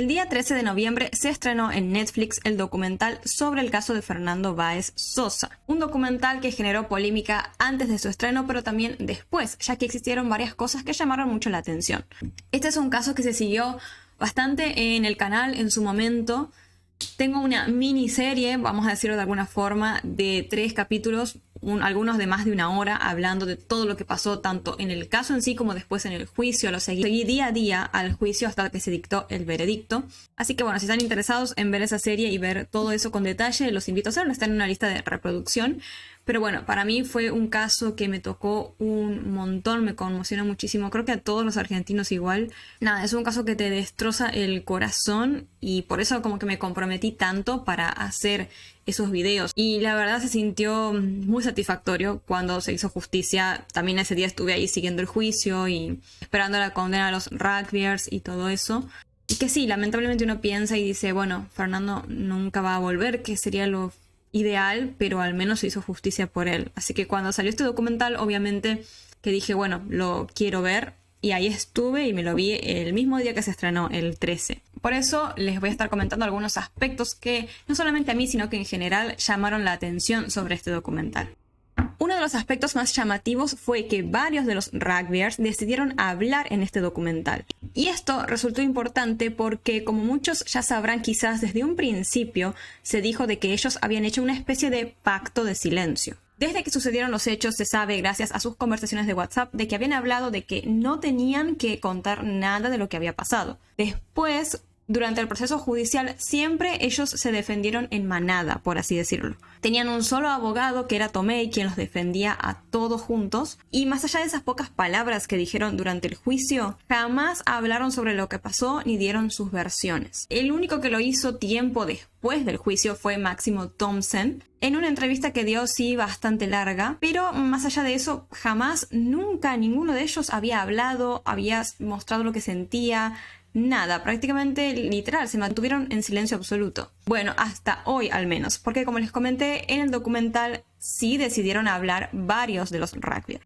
El día 13 de noviembre se estrenó en Netflix el documental sobre el caso de Fernando Báez Sosa. Un documental que generó polémica antes de su estreno, pero también después, ya que existieron varias cosas que llamaron mucho la atención. Este es un caso que se siguió bastante en el canal en su momento. Tengo una miniserie, vamos a decirlo de alguna forma, de 3 capítulos, algunos de más de 1 hora, hablando de todo lo que pasó, tanto en el caso en sí como después en el juicio. Lo seguí día a día al juicio hasta que se dictó el veredicto. Así que bueno, si están interesados en ver esa serie y ver todo eso con detalle, los invito a hacerlo. Está en una lista de reproducción. Pero bueno, para mí fue un caso que me tocó un montón, me conmocionó muchísimo. Creo que a todos los argentinos igual. Nada, es un caso que te destroza el corazón y por eso como que me comprometí tanto para hacer esos videos. Y la verdad se sintió muy satisfactorio cuando se hizo justicia. También ese día estuve ahí siguiendo el juicio y esperando la condena a los rugbyers y todo eso. Y que sí, lamentablemente uno piensa y dice, bueno, Fernando nunca va a volver, que sería lo ideal, pero al menos se hizo justicia por él. Así que cuando salió este documental, obviamente que dije, bueno, lo quiero ver. Y ahí estuve y me lo vi el mismo día que se estrenó, el 13. Por eso les voy a estar comentando algunos aspectos que no solamente a mí, sino que en general llamaron la atención sobre este documental. Uno de los aspectos más llamativos fue que varios de los rugbyers decidieron hablar en este documental. Y esto resultó importante porque, como muchos ya sabrán quizás desde un principio, se dijo de que ellos habían hecho una especie de pacto de silencio. Desde que sucedieron los hechos se sabe, gracias a sus conversaciones de WhatsApp, de que habían hablado de que no tenían que contar nada de lo que había pasado. Después, durante el proceso judicial, siempre ellos se defendieron en manada, por así decirlo. Tenían un solo abogado, que era Tomei, quien los defendía a todos juntos. Y más allá de esas pocas palabras que dijeron durante el juicio, jamás hablaron sobre lo que pasó ni dieron sus versiones. El único que lo hizo tiempo después del juicio fue Máximo Thompson, en una entrevista que dio sí bastante larga, pero más allá de eso, jamás, nunca, ninguno de ellos había hablado, había mostrado lo que sentía. Nada, prácticamente literal, se mantuvieron en silencio absoluto. Bueno, hasta hoy al menos, porque como les comenté en el documental, sí decidieron hablar varios de los rugbyers.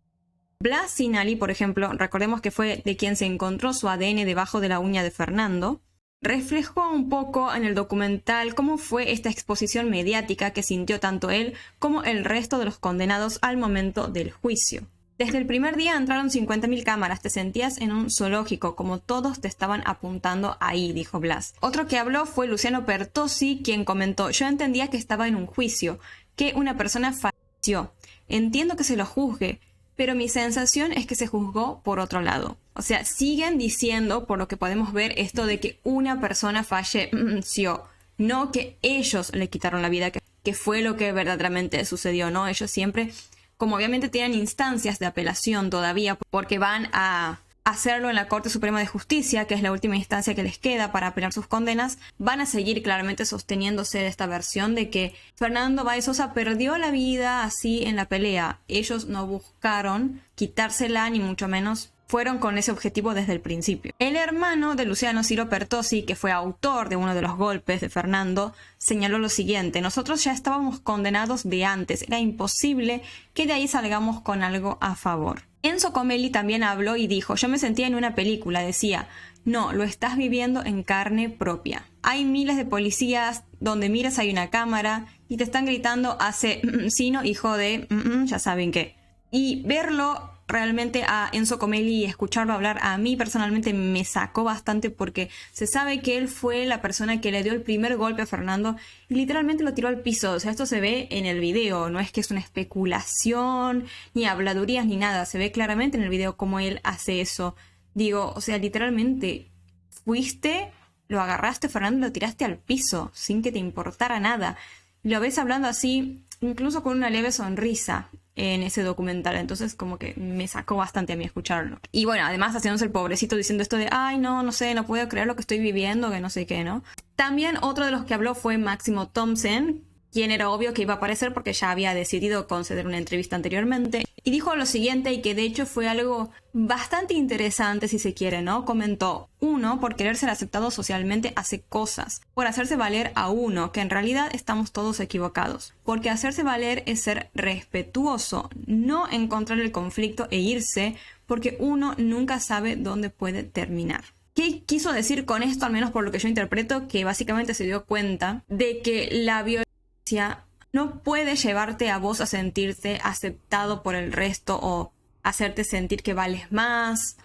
Blas Sinali, por ejemplo, recordemos que fue de quien se encontró su ADN debajo de la uña de Fernando, reflejó un poco en el documental cómo fue esta exposición mediática que sintió tanto él como el resto de los condenados al momento del juicio. Desde el primer día entraron 50.000 cámaras, te sentías en un zoológico, como todos te estaban apuntando ahí, dijo Blas. Otro que habló fue Luciano Pertossi, quien comentó, yo entendía que estaba en un juicio, que una persona falleció. Entiendo que se lo juzgue, pero mi sensación es que se juzgó por otro lado. O sea, siguen diciendo, por lo que podemos ver, esto de que una persona falleció, no que ellos le quitaron la vida, que fue lo que verdaderamente sucedió, ¿no? Ellos siempre, como obviamente tienen instancias de apelación todavía, porque van a hacerlo en la Corte Suprema de Justicia, que es la última instancia que les queda para apelar sus condenas, van a seguir claramente sosteniéndose de esta versión de que Fernando Báez Sosa perdió la vida así en la pelea. Ellos no buscaron quitársela, ni mucho menos fueron con ese objetivo desde el principio. El hermano de Luciano, Ciro Pertossi, que fue autor de uno de los golpes de Fernando, señaló lo siguiente: nosotros ya estábamos condenados de antes, era imposible que de ahí salgamos con algo a favor. Enzo Comelli también habló y dijo, yo me sentía en una película, decía, no, lo estás viviendo en carne propia. Hay miles de policías, donde miras hay una cámara y te están gritando, hace sino, hijo de, ya saben qué. Y verlo realmente a Enzo Comelli y escucharlo hablar a mí personalmente me sacó bastante, porque se sabe que él fue la persona que le dio el primer golpe a Fernando y literalmente lo tiró al piso. O sea, esto se ve en el video, no es que es una especulación, ni habladurías, ni nada. Se ve claramente en el video cómo él hace eso. Digo, o sea, literalmente fuiste, lo agarraste, Fernando, y lo tiraste al piso sin que te importara nada. Lo ves hablando así, incluso con una leve sonrisa en ese documental, entonces como que me sacó bastante a mí escucharlo. Y bueno, además haciéndose el pobrecito diciendo esto de ay, no sé, no puedo creer lo que estoy viviendo, que no sé qué, ¿no? También otro de los que habló fue Máximo Thompson, quien era obvio que iba a aparecer porque ya había decidido conceder una entrevista anteriormente, y dijo lo siguiente, y que de hecho fue algo bastante interesante si se quiere, ¿no? Comentó, uno, por querer ser aceptado socialmente hace cosas, por hacerse valer a uno, que en realidad estamos todos equivocados, porque hacerse valer es ser respetuoso, no encontrar el conflicto e irse, porque uno nunca sabe dónde puede terminar. ¿Qué quiso decir con esto? Al menos por lo que yo interpreto, que básicamente se dio cuenta de que la violencia no puede llevarte a vos a sentirte aceptado por el resto o hacerte sentir que vales más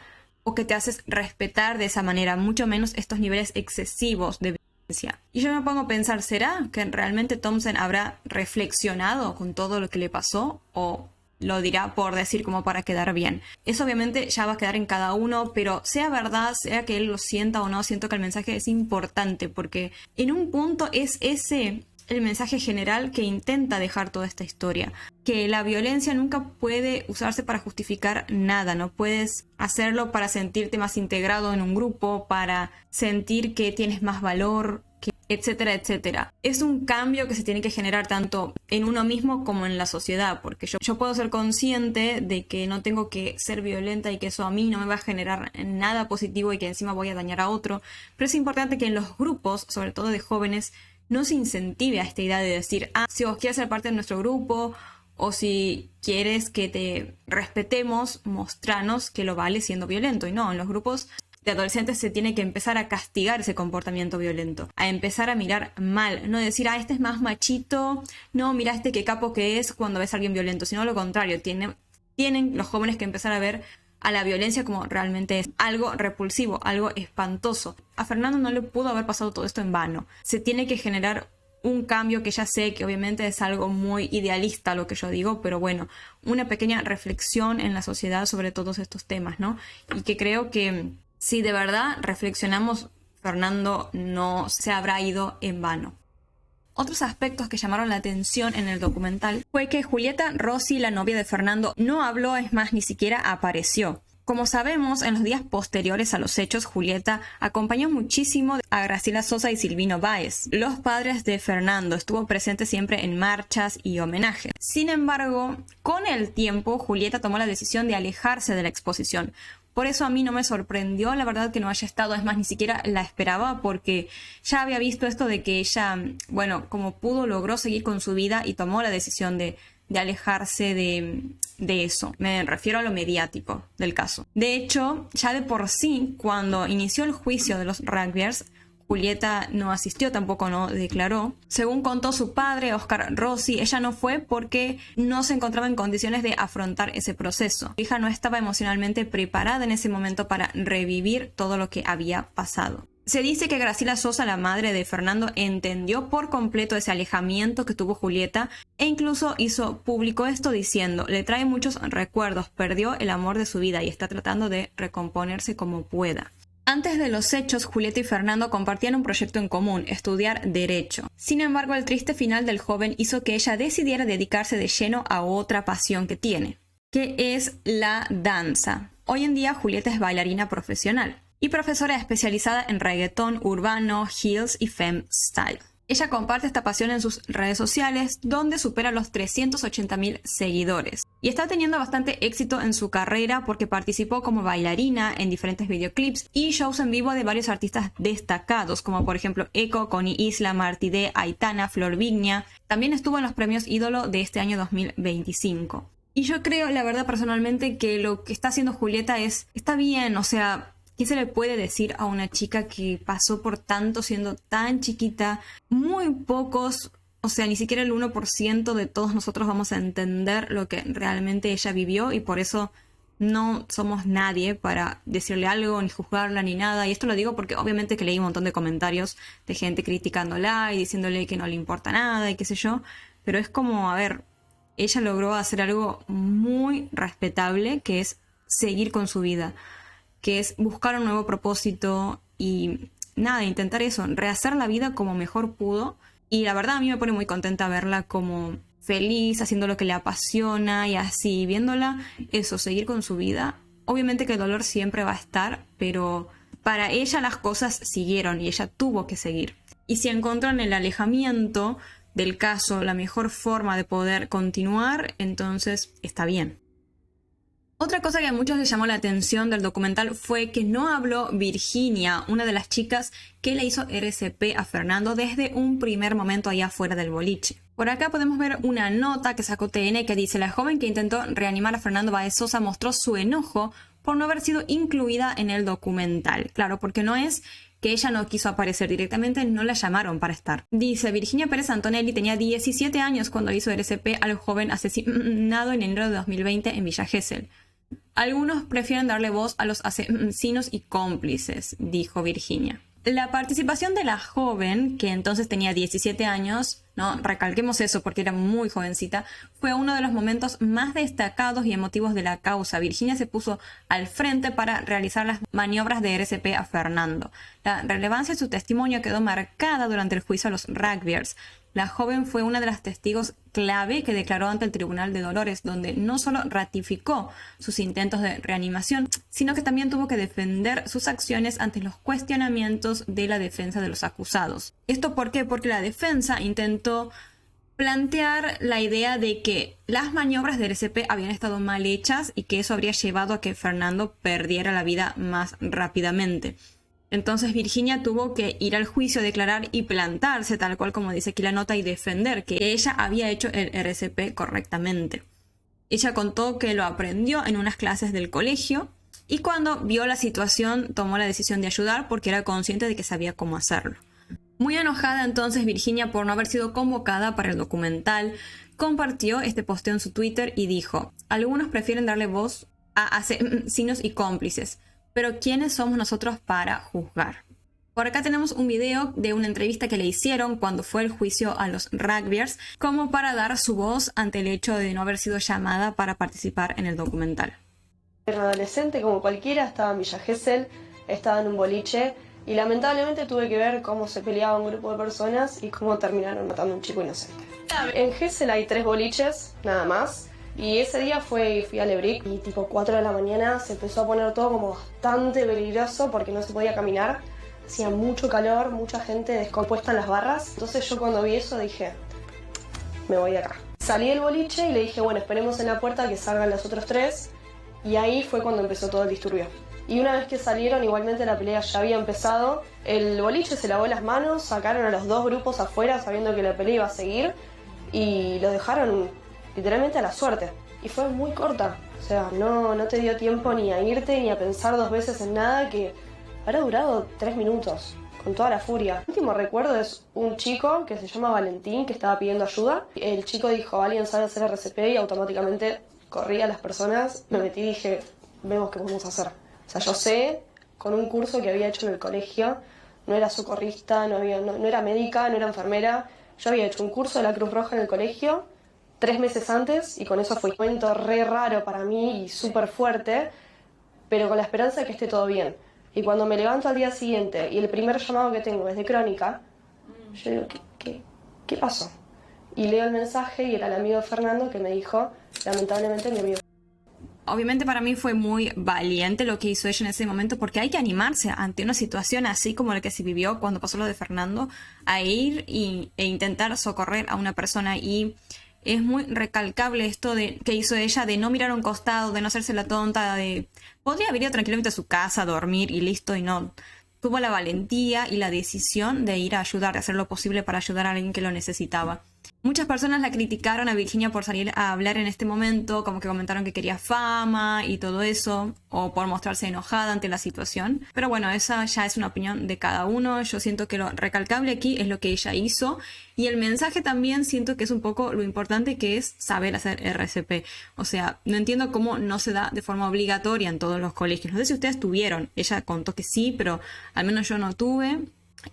o que te haces respetar de esa manera, mucho menos estos niveles excesivos de violencia. Y yo me pongo a pensar, ¿será que realmente Thompson habrá reflexionado con todo lo que le pasó o lo dirá por decir como para quedar bien? Eso obviamente ya va a quedar en cada uno, pero sea verdad, sea que él lo sienta o no, siento que el mensaje es importante porque en un punto es ese el mensaje general que intenta dejar toda esta historia. Que la violencia nunca puede usarse para justificar nada. No puedes hacerlo para sentirte más integrado en un grupo, para sentir que tienes más valor, etcétera, etcétera. Es un cambio que se tiene que generar tanto en uno mismo como en la sociedad, porque yo puedo ser consciente de que no tengo que ser violenta y que eso a mí no me va a generar nada positivo y que encima voy a dañar a otro, pero es importante que en los grupos, sobre todo de jóvenes, no se incentive a esta idea de decir, si vos quieres ser parte de nuestro grupo o si quieres que te respetemos, mostranos que lo vale siendo violento. Y no, en los grupos de adolescentes se tiene que empezar a castigar ese comportamiento violento, a empezar a mirar mal, no decir, este es más machito, no, mira este qué capo que es cuando ves a alguien violento, sino lo contrario, tienen los jóvenes que empezar a ver a la violencia como realmente es algo repulsivo, algo espantoso. A Fernando no le pudo haber pasado todo esto en vano. Se tiene que generar un cambio que ya sé que obviamente es algo muy idealista lo que yo digo, pero bueno, una pequeña reflexión en la sociedad sobre todos estos temas, ¿no? Y que creo que si de verdad reflexionamos, Fernando no se habrá ido en vano. Otros aspectos que llamaron la atención en el documental fue que Julieta Rossi, la novia de Fernando, no habló, es más, ni siquiera apareció. Como sabemos, en los días posteriores a los hechos, Julieta acompañó muchísimo a Graciela Sosa y Silvino Báez, los padres de Fernando. Estuvo presente siempre en marchas y homenajes. Sin embargo, con el tiempo, Julieta tomó la decisión de alejarse de la exposición. Por eso a mí no me sorprendió, la verdad, que no haya estado, es más, ni siquiera la esperaba porque ya había visto esto de que ella, bueno, como pudo, logró seguir con su vida y tomó la decisión de alejarse de eso. Me refiero a lo mediático del caso. De hecho, ya de por sí, cuando inició el juicio de los rugbyers, Julieta no asistió, tampoco no declaró. Según contó su padre, Oscar Rossi, ella no fue porque no se encontraba en condiciones de afrontar ese proceso. Su hija no estaba emocionalmente preparada en ese momento para revivir todo lo que había pasado. Se dice que Graciela Sosa, la madre de Fernando, entendió por completo ese alejamiento que tuvo Julieta e incluso hizo público esto diciendo, le trae muchos recuerdos, perdió el amor de su vida y está tratando de recomponerse como pueda. Antes de los hechos, Julieta y Fernando compartían un proyecto en común, estudiar Derecho. Sin embargo, el triste final del joven hizo que ella decidiera dedicarse de lleno a otra pasión que tiene, que es la danza. Hoy en día, Julieta es bailarina profesional y profesora especializada en reggaetón, urbano, heels y femme style. Ella comparte esta pasión en sus redes sociales, donde supera los 380.000 seguidores. Y está teniendo bastante éxito en su carrera porque participó como bailarina en diferentes videoclips y shows en vivo de varios artistas destacados, como por ejemplo Eco, Connie Isla, Martí D, Aitana, Flor Vigna. También estuvo en los premios Ídolo de este año 2025. Y yo creo, la verdad, personalmente, que lo que está haciendo Julieta está bien, o sea, ¿qué se le puede decir a una chica que pasó por tanto siendo tan chiquita? Muy pocos, o sea, ni siquiera el 1% de todos nosotros vamos a entender lo que realmente ella vivió y por eso no somos nadie para decirle algo, ni juzgarla, ni nada. Y esto lo digo porque obviamente que leí un montón de comentarios de gente criticándola y diciéndole que no le importa nada y qué sé yo. Pero es como, a ver, ella logró hacer algo muy respetable, que es seguir con su vida, que es buscar un nuevo propósito y nada, intentar eso, rehacer la vida como mejor pudo. Y la verdad a mí me pone muy contenta verla como feliz, haciendo lo que le apasiona y así, viéndola eso, seguir con su vida. Obviamente que el dolor siempre va a estar, pero para ella las cosas siguieron y ella tuvo que seguir. Y si encontró en el alejamiento del caso la mejor forma de poder continuar, entonces está bien. Otra cosa que a muchos les llamó la atención del documental fue que no habló Virginia, una de las chicas que le hizo RCP a Fernando desde un primer momento allá afuera del boliche. Por acá podemos ver una nota que sacó TN que dice: la joven que intentó reanimar a Fernando Báez Sosa mostró su enojo por no haber sido incluida en el documental. Claro, porque no es que ella no quiso aparecer directamente, no la llamaron para estar. Dice, Virginia Pérez Antonelli tenía 17 años cuando hizo RCP al joven asesinado en enero de 2020 en Villa Gesell. Algunos prefieren darle voz a los asesinos y cómplices, dijo Virginia. La participación de la joven, que entonces tenía 17 años, no recalquemos eso porque era muy jovencita, fue uno de los momentos más destacados y emotivos de la causa. Virginia se puso al frente para realizar las maniobras de RCP a Fernando. La relevancia de su testimonio quedó marcada durante el juicio a los rugbyers. La joven fue una de las testigos clave que declaró ante el Tribunal de Dolores, donde no solo ratificó sus intentos de reanimación, sino que también tuvo que defender sus acciones ante los cuestionamientos de la defensa de los acusados. ¿Esto por qué? Porque la defensa intentó plantear la idea de que las maniobras de RCP habían estado mal hechas y que eso habría llevado a que Fernando perdiera la vida más rápidamente. Entonces Virginia tuvo que ir al juicio, declarar y plantarse, tal cual como dice aquí la nota, y defender que ella había hecho el RCP correctamente. Ella contó que lo aprendió en unas clases del colegio y cuando vio la situación tomó la decisión de ayudar porque era consciente de que sabía cómo hacerlo. Muy enojada entonces Virginia por no haber sido convocada para el documental, compartió este posteo en su Twitter y dijo: algunos prefieren darle voz a asesinos y cómplices, pero ¿quiénes somos nosotros para juzgar? Por acá tenemos un video de una entrevista que le hicieron cuando fue el juicio a los rugbyers, como para dar su voz ante el hecho de no haber sido llamada para participar en el documental. Era adolescente como cualquiera, estaba en Villa Gesell, estaba en un boliche y lamentablemente tuve que ver cómo se peleaba un grupo de personas y cómo terminaron matando a un chico inocente. En Gesell hay 3 boliches, nada más. Y ese día fui a Lebrick y tipo 4 de la mañana se empezó a poner todo como bastante peligroso porque no se podía caminar. Hacía mucho calor, mucha gente descompuesta en las barras. Entonces yo cuando vi eso dije, me voy de acá. Salí del boliche y le dije, bueno, esperemos en la puerta que salgan los otros 3. Y ahí fue cuando empezó todo el disturbio. Y una vez que salieron, igualmente la pelea ya había empezado. El boliche se lavó las manos, sacaron a los 2 grupos afuera sabiendo que la pelea iba a seguir. Y los dejaron literalmente a la suerte. Y fue muy corta. O sea, no te dio tiempo ni a irte ni a pensar 2 veces en nada, que habrá durado 3 minutos, con toda la furia. El último recuerdo es un chico que se llama Valentín, que estaba pidiendo ayuda. El chico dijo, alguien sabe hacer RCP, y automáticamente corrí a las personas, me metí y dije, vemos qué podemos hacer. O sea, yo sé, con un curso que había hecho en el colegio, no era socorrista, no era médica, no era enfermera. Yo había hecho un curso de la Cruz Roja en el colegio 3 meses antes, y con eso fue un momento re raro para mí y súper fuerte, pero con la esperanza de que esté todo bien. Y cuando me levanto al día siguiente y el primer llamado que tengo es de Crónica, yo digo, ¿qué pasó? Y leo el mensaje y era el amigo de Fernando que me dijo, lamentablemente mi amigo. Obviamente para mí fue muy valiente lo que hizo ella en ese momento, porque hay que animarse ante una situación así como la que se vivió cuando pasó lo de Fernando, a ir e intentar socorrer a una persona. Y es muy recalcable esto que hizo ella, de no mirar a un costado, de no hacerse la tonta, podría haber ido tranquilamente a su casa a dormir y listo, y no. Tuvo la valentía y la decisión de ir a ayudar, de hacer lo posible para ayudar a alguien que lo necesitaba. Muchas personas la criticaron a Virginia por salir a hablar en este momento, como que comentaron que quería fama y todo eso, o por mostrarse enojada ante la situación. Pero bueno, esa ya es una opinión de cada uno. Yo siento que lo recalcable aquí es lo que ella hizo, y el mensaje también siento que es un poco lo importante, que es saber hacer RCP. O sea, no entiendo cómo no se da de forma obligatoria en todos los colegios. No sé si ustedes tuvieron, ella contó que sí, pero al menos yo no tuve,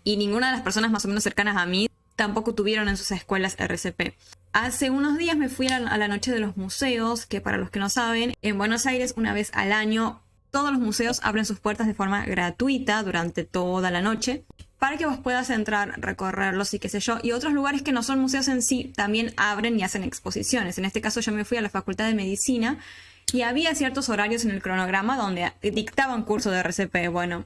y ninguna de las personas más o menos cercanas a mí tampoco tuvieron en sus escuelas RCP. Hace unos días me fui a la noche de los museos, que para los que no saben, en Buenos Aires una vez al año todos los museos abren sus puertas de forma gratuita durante toda la noche, para que vos puedas entrar, recorrerlos y qué sé yo. Y otros lugares que no son museos en sí también abren y hacen exposiciones. En este caso yo me fui a la Facultad de Medicina y había ciertos horarios en el cronograma donde dictaban curso de RCP. Bueno,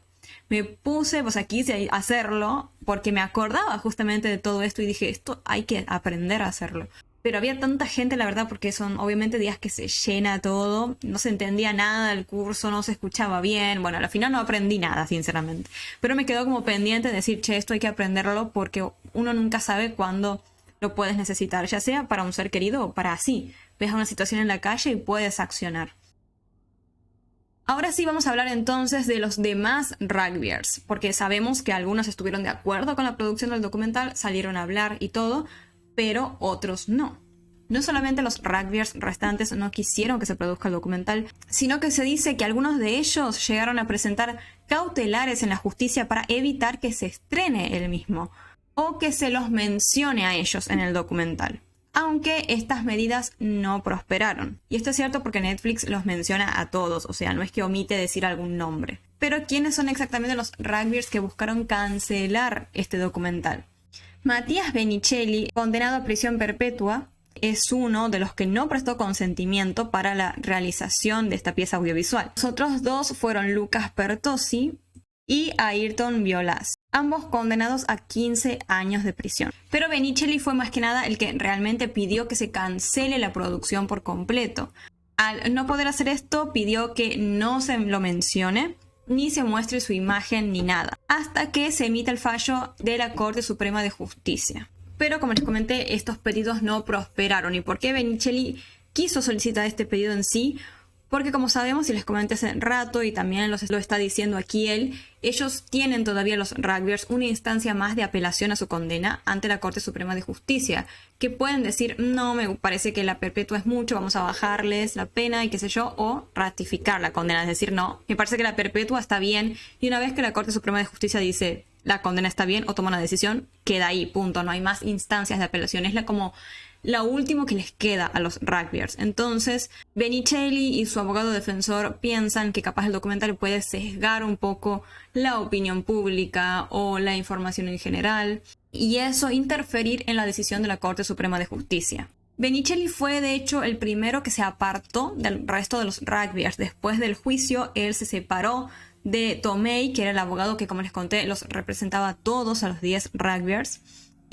me puse, pues aquí quise hacerlo porque me acordaba justamente de todo esto y dije, esto hay que aprender a hacerlo. Pero había tanta gente, la verdad, porque son obviamente días que se llena todo, no se entendía nada del curso, no se escuchaba bien. Bueno, al final no aprendí nada, sinceramente. Pero me quedó como pendiente de decir, che, esto hay que aprenderlo porque uno nunca sabe cuándo lo puedes necesitar, ya sea para un ser querido o para así. Ves una situación en la calle y puedes accionar. Ahora sí vamos a hablar entonces de los demás rugbyers, porque sabemos que algunos estuvieron de acuerdo con la producción del documental, salieron a hablar y todo, pero otros no. No solamente los rugbyers restantes no quisieron que se produzca el documental, sino que se dice que algunos de ellos llegaron a presentar cautelares en la justicia para evitar que se estrene el mismo o que se los mencione a ellos en el documental. Aunque estas medidas no prosperaron. Y esto es cierto porque Netflix los menciona a todos, o sea, no es que omite decir algún nombre. Pero ¿quiénes son exactamente los rugbyers que buscaron cancelar este documental? Matías Benicelli, condenado a prisión perpetua, es uno de los que no prestó consentimiento para la realización de esta pieza audiovisual. Los otros dos fueron Lucas Pertossi y Ayrton Violas, ambos condenados a 15 años de prisión. Pero Benicelli fue más que nada el que realmente pidió que se cancele la producción por completo. Al no poder hacer esto, pidió que no se lo mencione, ni se muestre su imagen ni nada, hasta que se emita el fallo de la Corte Suprema de Justicia. Pero como les comenté, estos pedidos no prosperaron. ¿Y por qué Benicelli quiso solicitar este pedido en sí? Porque como sabemos y les comenté hace rato y también lo está diciendo aquí él, ellos tienen todavía los rugbyers una instancia más de apelación a su condena ante la Corte Suprema de Justicia, que pueden decir, no, me parece que la perpetua es mucho, vamos a bajarles la pena y qué sé yo, o ratificar la condena, es decir, no, me parece que la perpetua está bien, y una vez que la Corte Suprema de Justicia dice la condena está bien o toma una decisión, queda ahí, punto, no hay más instancias de apelación, es como lo último que les queda a los rugbyers. Entonces, Benicelli y su abogado defensor piensan que capaz el documental puede sesgar un poco la opinión pública o la información en general, y eso interferir en la decisión de la Corte Suprema de Justicia. Benicelli fue de hecho el primero que se apartó del resto de los rugbyers. Después del juicio, él se separó de Tomei, que era el abogado que, como les conté, los representaba a todos, a los 10 rugbyers,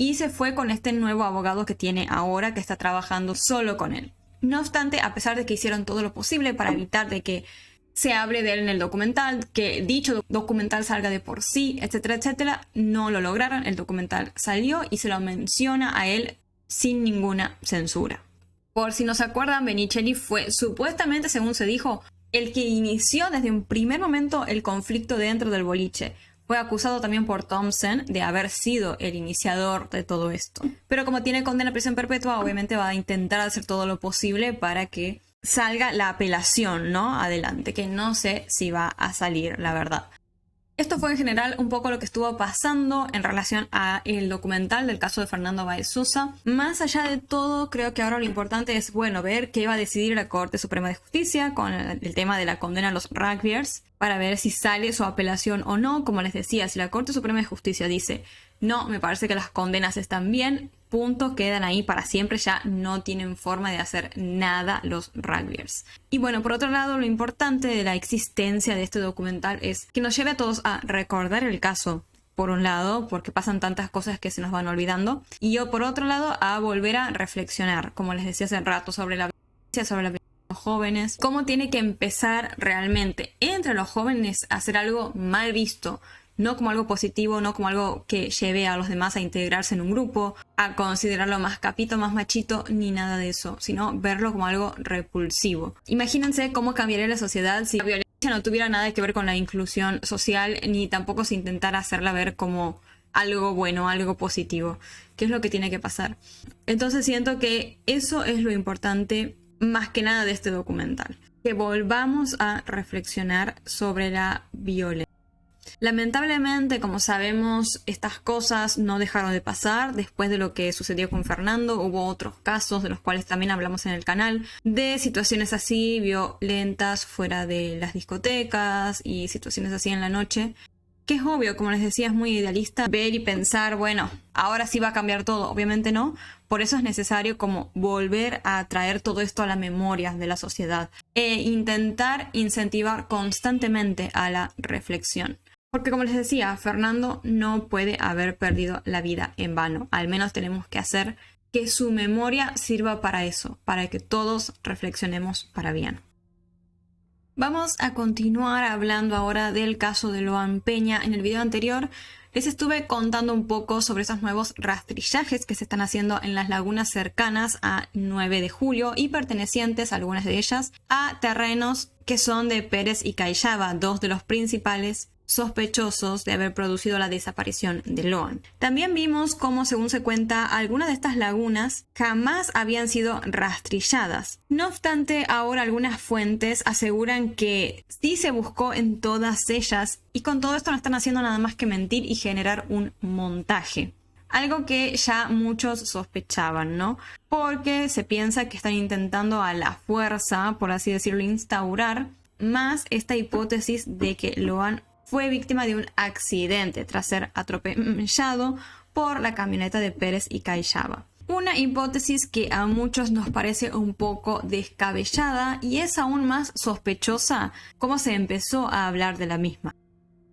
y se fue con este nuevo abogado que tiene ahora, que está trabajando solo con él. No obstante, a pesar de que hicieron todo lo posible para evitar de que se hable de él en el documental, que dicho documental salga de por sí, etcétera, etcétera, no lo lograron. El documental salió y se lo menciona a él sin ninguna censura. Por si no se acuerdan, Benicelli fue supuestamente, según se dijo, el que inició desde un primer momento el conflicto dentro del boliche. Fue acusado también por Thompson de haber sido el iniciador de todo esto. Pero como tiene condena a prisión perpetua, obviamente va a intentar hacer todo lo posible para que salga la apelación, ¿no? Adelante, que no sé si va a salir, la verdad. Esto fue en general un poco lo que estuvo pasando en relación a el documental del caso de Fernando Báez Sosa. Más allá de todo, creo que ahora lo importante es, bueno, ver qué va a decidir la Corte Suprema de Justicia con el tema de la condena a los rugbyers, para ver si sale su apelación o no. Como les decía, si la Corte Suprema de Justicia dice, no, me parece que las condenas están bien, punto, quedan ahí para siempre, ya no tienen forma de hacer nada los rugbyers. Y bueno, por otro lado, lo importante de la existencia de este documental es que nos lleve a todos a recordar el caso, por un lado, porque pasan tantas cosas que se nos van olvidando, y yo, por otro lado, a volver a reflexionar, como les decía hace rato, sobre la violencia, sobre la violencia de los jóvenes, cómo tiene que empezar realmente entre los jóvenes a hacer algo mal visto, no como algo positivo, no como algo que lleve a los demás a integrarse en un grupo, a considerarlo más capito, más machito, ni nada de eso, sino verlo como algo repulsivo. Imagínense cómo cambiaría la sociedad si la violencia no tuviera nada que ver con la inclusión social, ni tampoco se intentara hacerla ver como algo bueno, algo positivo, que es lo que tiene que pasar. Entonces siento que eso es lo importante más que nada de este documental, que volvamos a reflexionar sobre la violencia. Lamentablemente, como sabemos, estas cosas no dejaron de pasar. Después de lo que sucedió con Fernando, hubo otros casos de los cuales también hablamos en el canal, de situaciones así violentas fuera de las discotecas y situaciones así en la noche, que es obvio, como les decía, es muy idealista ver y pensar, bueno, ahora sí va a cambiar todo. Obviamente no. Por eso es necesario como volver a traer todo esto a la memoria de la sociedad e intentar incentivar constantemente a la reflexión. Porque como les decía, Fernando no puede haber perdido la vida en vano. Al menos tenemos que hacer que su memoria sirva para eso, para que todos reflexionemos para bien. Vamos a continuar hablando ahora del caso de Loan Peña. En el video anterior les estuve contando un poco sobre esos nuevos rastrillajes que se están haciendo en las lagunas cercanas a 9 de julio y pertenecientes, algunas de ellas, a terrenos que son de Pérez y Cayaba, dos de los principales sospechosos de haber producido la desaparición de Loan. También vimos cómo, según se cuenta, algunas de estas lagunas jamás habían sido rastrilladas. No obstante, ahora algunas fuentes aseguran que sí se buscó en todas ellas y con todo esto no están haciendo nada más que mentir y generar un montaje. Algo que ya muchos sospechaban, ¿no? Porque se piensa que están intentando a la fuerza, por así decirlo, instaurar más esta hipótesis de que Loan fue víctima de un accidente tras ser atropellado por la camioneta de Pérez y Cayaba. Una hipótesis que a muchos nos parece un poco descabellada y es aún más sospechosa cómo se empezó a hablar de la misma.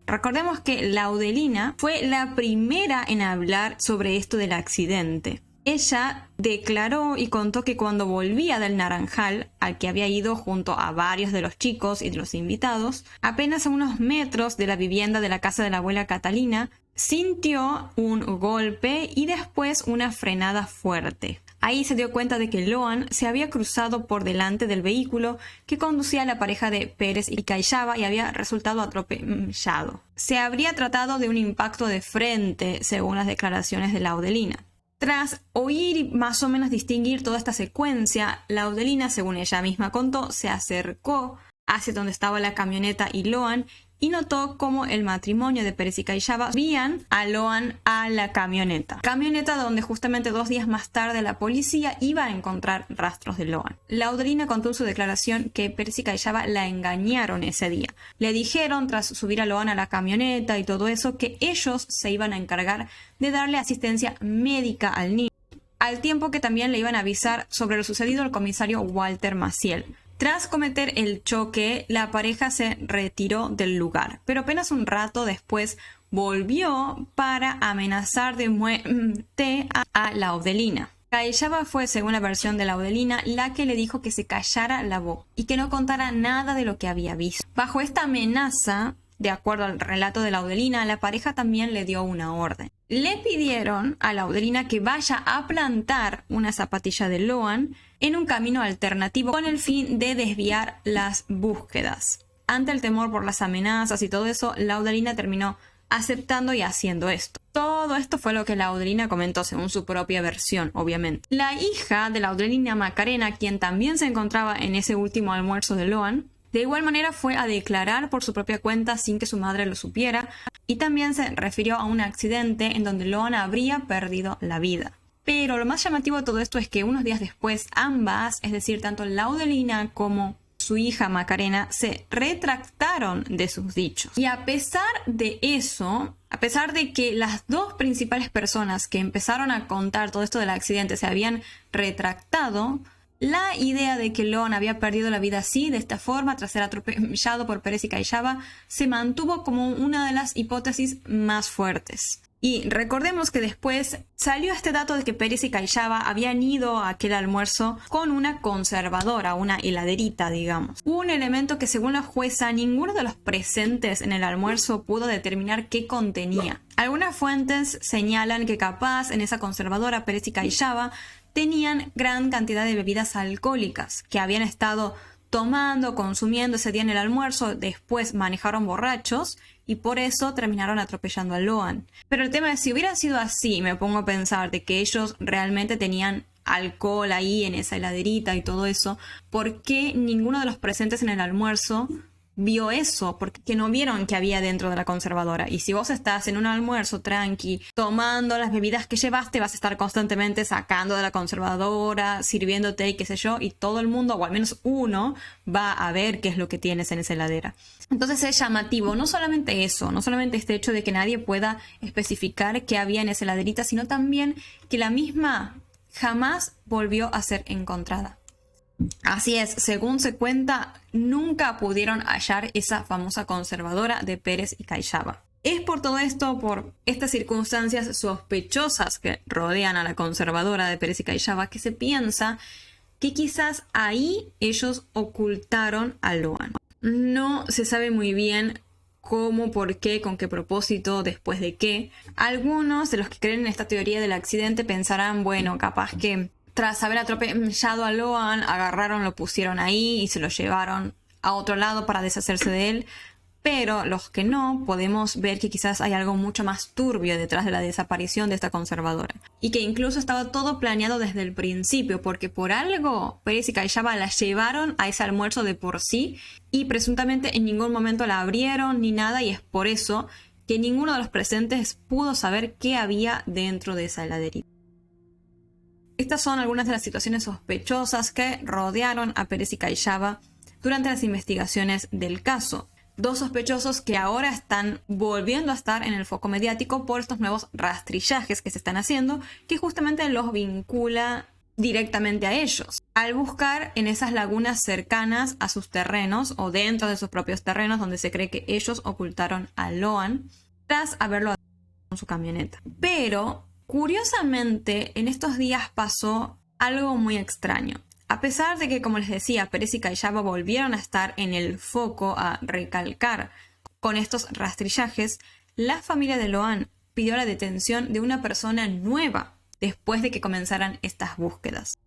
Recordemos que Laudelina fue la primera en hablar sobre esto del accidente. Ella declaró y contó que cuando volvía del Naranjal, al que había ido junto a varios de los chicos y de los invitados, apenas a unos metros de la vivienda de la casa de la abuela Catalina, sintió un golpe y después una frenada fuerte. Ahí se dio cuenta de que Loan se había cruzado por delante del vehículo que conducía a la pareja de Pérez y Cayaba y había resultado atropellado. Se habría tratado de un impacto de frente, según las declaraciones de Laudelina. Tras oír y más o menos distinguir toda esta secuencia, Laudelina, según ella misma contó, se acercó hacia donde estaba la camioneta y Loan y notó cómo el matrimonio de Pérez y Cayaba subían a Loan a la camioneta. Camioneta donde justamente 2 días más tarde la policía iba a encontrar rastros de Loan. Laudelina contó en su declaración que Pérez y Cayaba la engañaron ese día. Le dijeron, tras subir a Loan a la camioneta y todo eso, que ellos se iban a encargar de darle asistencia médica al niño, al tiempo que también le iban a avisar sobre lo sucedido al comisario Walter Maciel. Tras cometer el choque, la pareja se retiró del lugar, pero apenas un rato después volvió para amenazar de muerte a Laudelina. Cayaba fue, según la versión de Laudelina, la que le dijo que se callara la boca y que no contara nada de lo que había visto. Bajo esta amenaza, de acuerdo al relato de Laudelina, la pareja también le dio una orden. Le pidieron a Laudelina que vaya a plantar una zapatilla de Loan en un camino alternativo con el fin de desviar las búsquedas. Ante el temor por las amenazas y todo eso, Laudelina terminó aceptando y haciendo esto. Todo esto fue lo que Laudelina comentó según su propia versión, obviamente. La hija de Laudelina, Macarena, quien también se encontraba en ese último almuerzo de Loan, de igual manera fue a declarar por su propia cuenta sin que su madre lo supiera y también se refirió a un accidente en donde Loan habría perdido la vida. Pero lo más llamativo de todo esto es que unos días después ambas, es decir, tanto Laudelina como su hija Macarena, se retractaron de sus dichos. Y a pesar de eso, a pesar de que las dos principales personas que empezaron a contar todo esto del accidente se habían retractado, la idea de que Loan había perdido la vida así, de esta forma, tras ser atropellado por Pérez y Cayaba, se mantuvo como una de las hipótesis más fuertes. Y recordemos que después salió este dato de que Pérez y Cayaba habían ido a aquel almuerzo con una conservadora, una heladerita, digamos. Un elemento que, según la jueza, ninguno de los presentes en el almuerzo pudo determinar qué contenía. Algunas fuentes señalan que capaz en esa conservadora Pérez y Cayaba tenían gran cantidad de bebidas alcohólicas que habían estado tomando, consumiendo ese día en el almuerzo, después manejaron borrachos y por eso terminaron atropellando a Loan. Pero el tema es, si hubiera sido así, me pongo a pensar de que ellos realmente tenían alcohol ahí en esa heladerita y todo eso, ¿por qué ninguno de los presentes en el almuerzo vio eso? Porque no vieron que había dentro de la conservadora. Y si vos estás en un almuerzo tranqui, tomando las bebidas que llevaste, vas a estar constantemente sacando de la conservadora, sirviéndote y qué sé yo, y todo el mundo, o al menos uno, va a ver qué es lo que tienes en esa heladera. Entonces es llamativo, no solamente eso, no solamente este hecho de que nadie pueda especificar qué había en esa heladerita, sino también que la misma jamás volvió a ser encontrada. Así es, según se cuenta, nunca pudieron hallar esa famosa conservadora de Pérez y Cayaba. Es por todo esto, por estas circunstancias sospechosas que rodean a la conservadora de Pérez y Cayaba, que se piensa que quizás ahí ellos ocultaron a Loan. No se sabe muy bien cómo, por qué, con qué propósito, después de qué. Algunos de los que creen en esta teoría del accidente pensarán, bueno, capaz que tras haber atropellado a Loan, agarraron, lo pusieron ahí y se lo llevaron a otro lado para deshacerse de él. Pero los que no, podemos ver que quizás hay algo mucho más turbio detrás de la desaparición de esta conservadora. Y que incluso estaba todo planeado desde el principio, porque por algo Pérez y Callaba la llevaron a ese almuerzo de por sí y presuntamente en ningún momento la abrieron ni nada, y es por eso que ninguno de los presentes pudo saber qué había dentro de esa heladería. Estas son algunas de las situaciones sospechosas que rodearon a Pérez y Callaba durante las investigaciones del caso. Dos sospechosos que ahora están volviendo a estar en el foco mediático por estos nuevos rastrillajes que se están haciendo, que justamente los vincula directamente a ellos. Al buscar en esas lagunas cercanas a sus terrenos o dentro de sus propios terrenos donde se cree que ellos ocultaron a Loan tras haberlo atacado con su camioneta. Pero, curiosamente, en estos días pasó algo muy extraño. A pesar de que, como les decía, Pérez y Callaba volvieron a estar en el foco a recalcar con estos rastrillajes, la familia de Loan pidió la detención de una persona nueva después de que comenzaran estas búsquedas.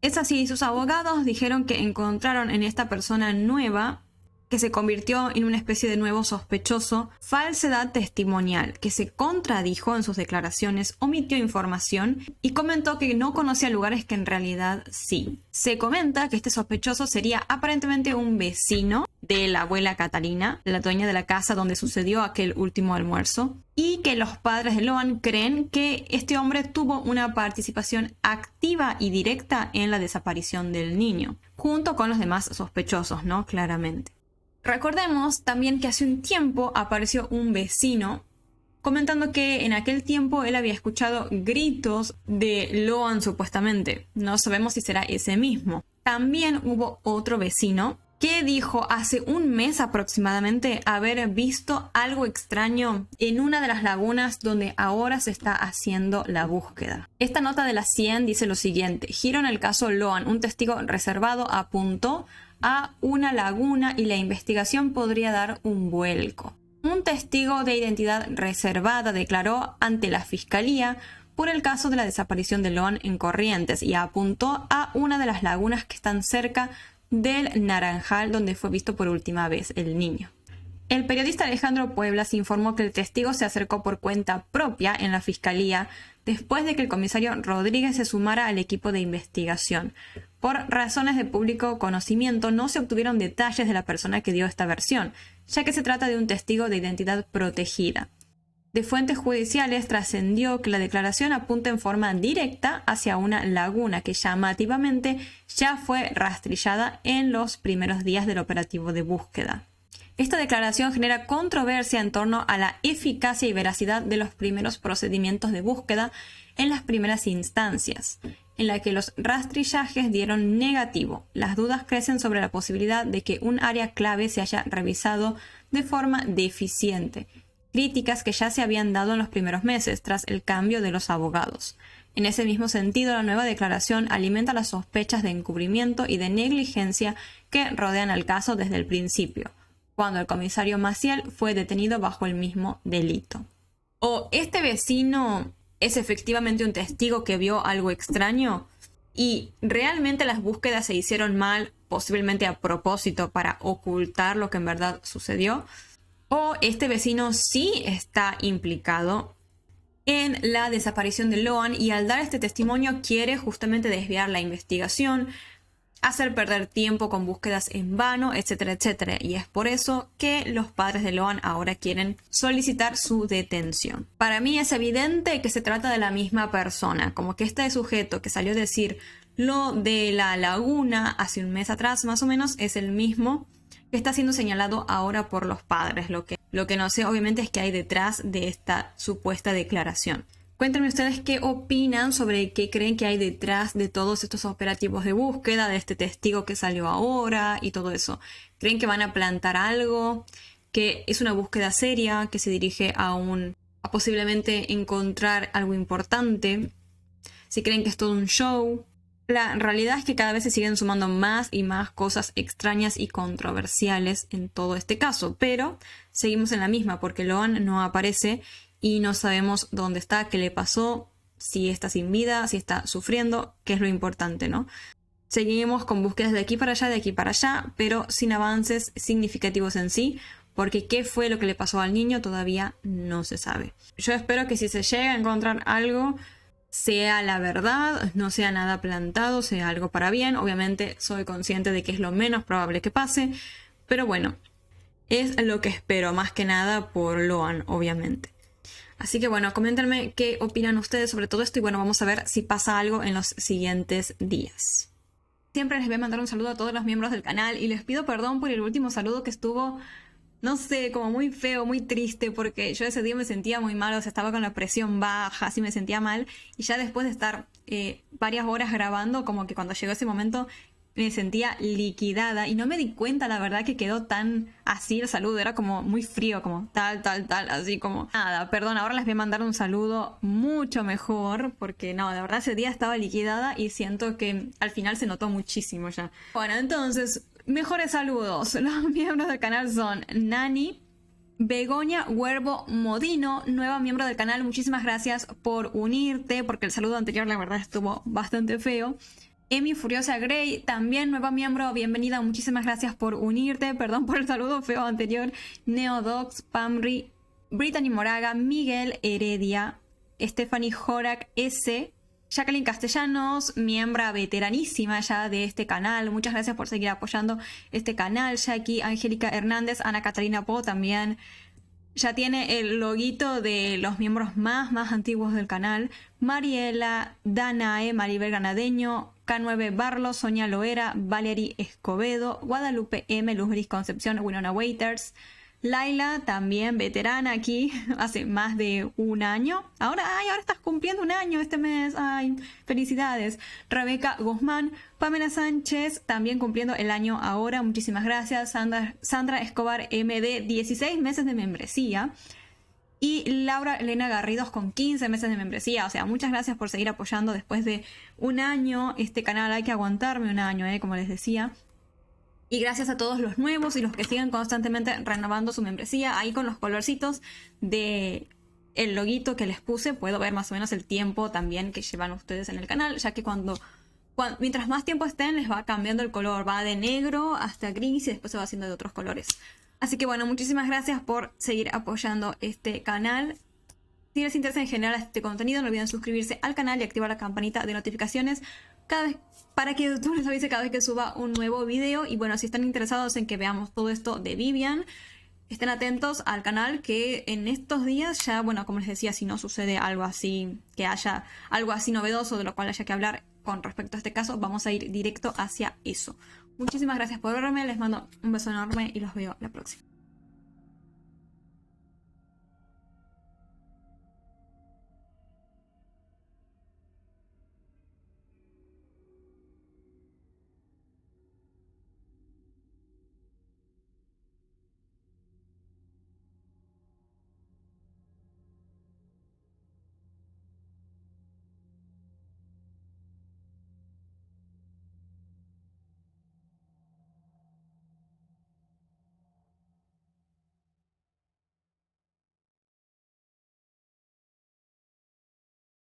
Es así, sus abogados dijeron que encontraron en esta persona nueva, que se convirtió en una especie de nuevo sospechoso, falsedad testimonial, que se contradijo en sus declaraciones, omitió información y comentó que no conocía lugares que en realidad sí. Se comenta que este sospechoso sería aparentemente un vecino de la abuela Catalina, la dueña de la casa donde sucedió aquel último almuerzo, y que los padres de Loan creen que este hombre tuvo una participación activa y directa en la desaparición del niño, junto con los demás sospechosos, ¿no? Claramente. Recordemos también que hace un tiempo apareció un vecino comentando que en aquel tiempo él había escuchado gritos de Loan supuestamente. No sabemos si será ese mismo. También hubo otro vecino que dijo hace un mes aproximadamente haber visto algo extraño en una de las lagunas donde ahora se está haciendo la búsqueda. Esta nota de la 100 dice lo siguiente: giro en el caso Loan, un testigo reservado apuntó a una laguna y la investigación podría dar un vuelco. Un testigo de identidad reservada declaró ante la fiscalía por el caso de la desaparición de Loan en Corrientes y apuntó a una de las lagunas que están cerca del Naranjal donde fue visto por última vez el niño. El periodista Alejandro Pueblas informó que el testigo se acercó por cuenta propia en la fiscalía después de que el comisario Rodríguez se sumara al equipo de investigación. Por razones de público conocimiento no se obtuvieron detalles de la persona que dio esta versión, ya que se trata de un testigo de identidad protegida. De fuentes judiciales trascendió que la declaración apunta en forma directa hacia una laguna que llamativamente ya fue rastrillada en los primeros días del operativo de búsqueda. Esta declaración genera controversia en torno a la eficacia y veracidad de los primeros procedimientos de búsqueda en las primeras instancias, en la que los rastrillajes dieron negativo. Las dudas crecen sobre la posibilidad de que un área clave se haya revisado de forma deficiente, críticas que ya se habían dado en los primeros meses tras el cambio de los abogados. En ese mismo sentido, la nueva declaración alimenta las sospechas de encubrimiento y de negligencia que rodean al caso desde el principio, cuando el comisario Maciel fue detenido bajo el mismo delito. ¿O este vecino es efectivamente un testigo que vio algo extraño y realmente las búsquedas se hicieron mal, posiblemente a propósito para ocultar lo que en verdad sucedió? ¿O este vecino sí está implicado en la desaparición de Loan y al dar este testimonio quiere justamente desviar la investigación, hacer perder tiempo con búsquedas en vano, etcétera, etcétera? Y es por eso que los padres de Loan ahora quieren solicitar su detención. Para mí es evidente que se trata de la misma persona, como que este sujeto que salió a decir lo de la laguna hace un mes atrás más o menos es el mismo que está siendo señalado ahora por los padres. Lo que no sé obviamente es qué hay detrás de esta supuesta declaración. Cuéntenme ustedes qué opinan sobre qué creen que hay detrás de todos estos operativos de búsqueda, de este testigo que salió ahora y todo eso. ¿Creen que van a plantar algo? ¿Que es una búsqueda seria que se dirige a posiblemente encontrar algo importante? ¿Si creen que es todo un show? La realidad es que cada vez se siguen sumando más y más cosas extrañas y controversiales en todo este caso, pero seguimos en la misma porque Loan no aparece y no sabemos dónde está, qué le pasó, si está sin vida, si está sufriendo, que es lo importante, ¿no? Seguimos con búsquedas de aquí para allá, pero sin avances significativos en sí, porque qué fue lo que le pasó al niño todavía no se sabe. Yo espero que si se llega a encontrar algo, sea la verdad, no sea nada plantado, sea algo para bien. Obviamente soy consciente de que es lo menos probable que pase, pero bueno, es lo que espero, más que nada por Loan, obviamente. Así que bueno, coméntenme qué opinan ustedes sobre todo esto y bueno, vamos a ver si pasa algo en los siguientes días. Siempre les voy a mandar un saludo a todos los miembros del canal y les pido perdón por el último saludo que estuvo, no sé, como muy feo, muy triste, porque yo ese día me sentía muy mal, o sea, estaba con la presión baja, así me sentía mal, y ya después de estar varias horas grabando, como que cuando llegó ese momento me sentía liquidada y no me di cuenta, la verdad, que quedó tan así el saludo, era como muy frío, como tal, así como nada, perdón, ahora les voy a mandar un saludo mucho mejor, porque no, de verdad ese día estaba liquidada y siento que al final se notó muchísimo ya. Bueno, entonces, mejores saludos. Los miembros del canal son Nani, Begoña Huervo Modino, nueva miembro del canal. Muchísimas gracias por unirte, porque el saludo anterior la verdad estuvo bastante feo. Emi Furiosa Grey, también nueva miembro, bienvenida, muchísimas gracias por unirte, perdón por el saludo feo anterior. Neodox, Pamri, Brittany Moraga, Miguel Heredia, Stephanie Jorak S., Jacqueline Castellanos, miembro veteranísima ya de este canal. Muchas gracias por seguir apoyando este canal. Jackie, Angélica Hernández, Ana Catarina Po también. Ya tiene el loguito de los miembros más antiguos del canal. Mariela, Danae, Maribel Granadeño, K9 Barlos, Sonia Loera, Valerie Escobedo, Guadalupe M, Luz Gris Concepción, Winona Waiters. Laila, también veterana aquí, hace más de un año. Ahora estás cumpliendo un año este mes. Ay, felicidades. Rebeca Guzmán, Pamela Sánchez, también cumpliendo el año ahora. Muchísimas gracias. Sandra Escobar MD, 16 meses de membresía. Y Laura Elena Garridos con 15 meses de membresía. O sea, muchas gracias por seguir apoyando después de un año este canal. Hay que aguantarme un año, como les decía. Y gracias a todos los nuevos y los que siguen constantemente renovando su membresía. Ahí con los colorcitos de el loguito que les puse puedo ver más o menos el tiempo también que llevan ustedes en el canal. Ya que mientras más tiempo estén les va cambiando el color. Va de negro hasta gris y después se va haciendo de otros colores. Así que bueno, muchísimas gracias por seguir apoyando este canal. Si les interesa en general este contenido, no olviden suscribirse al canal y activar la campanita de notificaciones para que YouTube les avise cada vez que suba un nuevo video. Y bueno, si están interesados en que veamos todo esto de Vivian, estén atentos al canal, que en estos días ya, bueno, como les decía, si no sucede algo así, que haya algo así novedoso de lo cual haya que hablar con respecto a este caso, vamos a ir directo hacia eso. Muchísimas gracias por verme, les mando un beso enorme y los veo la próxima.